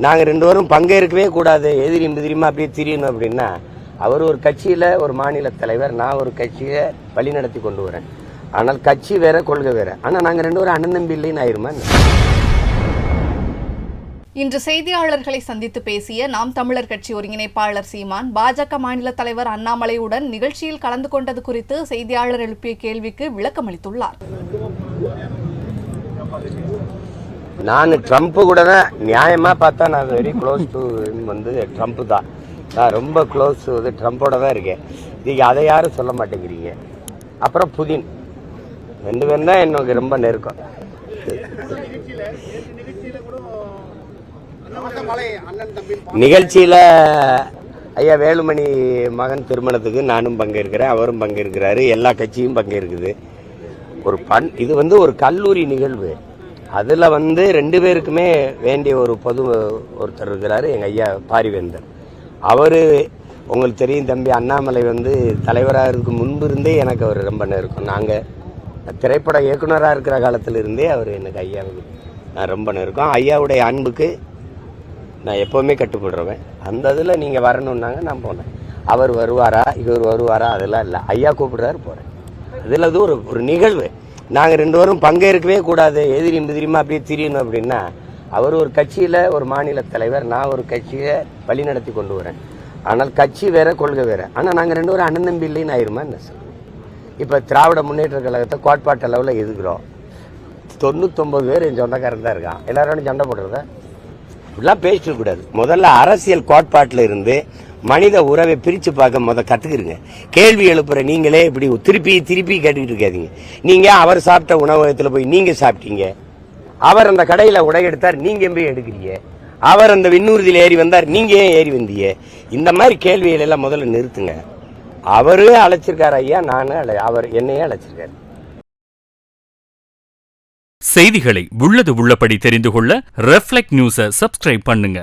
நாங்கள் 2 பேரும் பங்கேற்கவே கூடாது, எதிரியும் எதிரியுமா அப்படியே திரியணும் அப்படின்னா, அவர் ஒரு கட்சியில் ஒரு மாநில தலைவர், நான் ஒரு கட்சியை வழிநடத்தி கொண்டு வரேன். ஆனால் கட்சி வேற, கொள்கை வேற. ஆனால் நாங்கள் 2 பேரும் அண்ணன் தம்பி இல்லைன்னு ஆயிருமா? இன்று செய்தியாளர்களை சந்தித்து பேசிய நாம் தமிழர் கட்சி ஒருங்கிணைப்பாளர் சீமான், பாஜக மாநில தலைவர் அண்ணாமலையுடன் நிகழ்ச்சியில் கலந்து கொண்டது குறித்து செய்தியாளர் எழுப்பிய கேள்விக்கு விளக்கம் அளித்துள்ளார். நான் ட்ரம்ப் கூட தான் நியாயமா பார்த்தா நான் வெரி க்ளோஸ் டு ட்ரம்ப் தான். நான் ரொம்ப க்ளோஸ் ட்ரம்போட தான் இருக்கேன். நீங்க அதை யாரும் சொல்ல மாட்டேங்கிறீங்க. அப்புறம் புதின் 2 பேரும் தான் எனக்கு ரொம்ப நெருக்கம். நிகழ்ச்சியில ஐயா வேலுமணி மகன் திருமணத்துக்கு நானும் பங்கேற்கிறேன், அவரும் பங்கேற்கிறாரு, எல்லா கட்சியும் பங்கேற்குது. இது ஒரு கல்லூரி நிகழ்வு. அதில் 2 பேருக்குமே வேண்டிய ஒரு ஒருத்தர் இருக்கிறாரு, எங்கள் ஐயா பாரிவேந்தர். அவர் உங்களுக்கு தெரியும் தம்பி, அண்ணாமலை தலைவராகிறதுக்கு முன்பு இருந்தே எனக்கு அவர் ரொம்ப நெருக்கம். நாங்கள் திரைப்பட இயக்குனராக இருக்கிற காலத்தில் இருந்தே அவர் எனக்கு ஐயாவுக்கு நான் ரொம்ப நெருக்கம். ஐயாவுடைய அன்புக்கு நான் எப்போவுமே கட்டுப்படுறேன். அந்த இதில் நீங்கள் வரணுன்னாங்க, நான் போனேன். அவர் வருவாரா இவர் வருவாரா அதெல்லாம் இல்லை, ஐயா கூப்பிடுறாரு போகிறேன். இதில் அது ஒரு நிகழ்வு. நாங்கள் 2 பேரும் பங்கேற்கவே கூடாது, எதிரியும் எதிரியுமா அப்படியே திரியணும் அப்படின்னா, அவர் ஒரு கட்சியில் ஒரு மாநில தலைவர், நான் ஒரு கட்சியை வழிநடத்தி கொண்டு வரேன். ஆனால் கட்சி வேற, கொள்கை வேற. ஆனால் நாங்கள் 2 பேரும் அண்ணன் தம்பி இல்லைன்னு ஆயிருமா என்ன சொல்லுவோம்? இப்போ திராவிட முன்னேற்ற கழகத்தை கோட்பாட்டு அளவில் எதுக்குறோம். 99 பேர் என் சொந்தக்காரன் தான் இருக்கான். எல்லாரும் சண்டை போடுறதா இப்படிலாம் பேசிட்டு கூடாது. முதல்ல அரசியல் கோட்பாட்டில் இருந்து மனித உறவை பிரித்து பார்க்க கற்றுக்குறீங்க. கேள்வி எழுப்புற நீங்களே இப்படி திருப்பி கேட்டுக்கிட்டு இருக்காதீங்க. நீங்கள் அவர் சாப்பிட்ட உணவகத்தில் போய் நீங்கள் சாப்பிட்டீங்க, அவர் அந்த கடையில் உடை எடுத்தார், நீங்கள் போய் எடுக்கிறீங்க, அவர் அந்த விண்ணூர்தியில் ஏறி வந்தார், நீங்கள் ஏன் ஏறி வந்தீங்க? இந்த மாதிரி கேள்விகள் எல்லாம் முதல்ல நிறுத்துங்க. அவரே அழைச்சிருக்காரு ஐயா, அவர் என்னையே அழைச்சிருக்காரு. செய்திகளை உள்ளது உள்ளபடி தெரிந்து கொள்ள ரெஃப்ளெக்ட் நியூஸை சப்ஸ்கிரைப் பண்ணுங்க.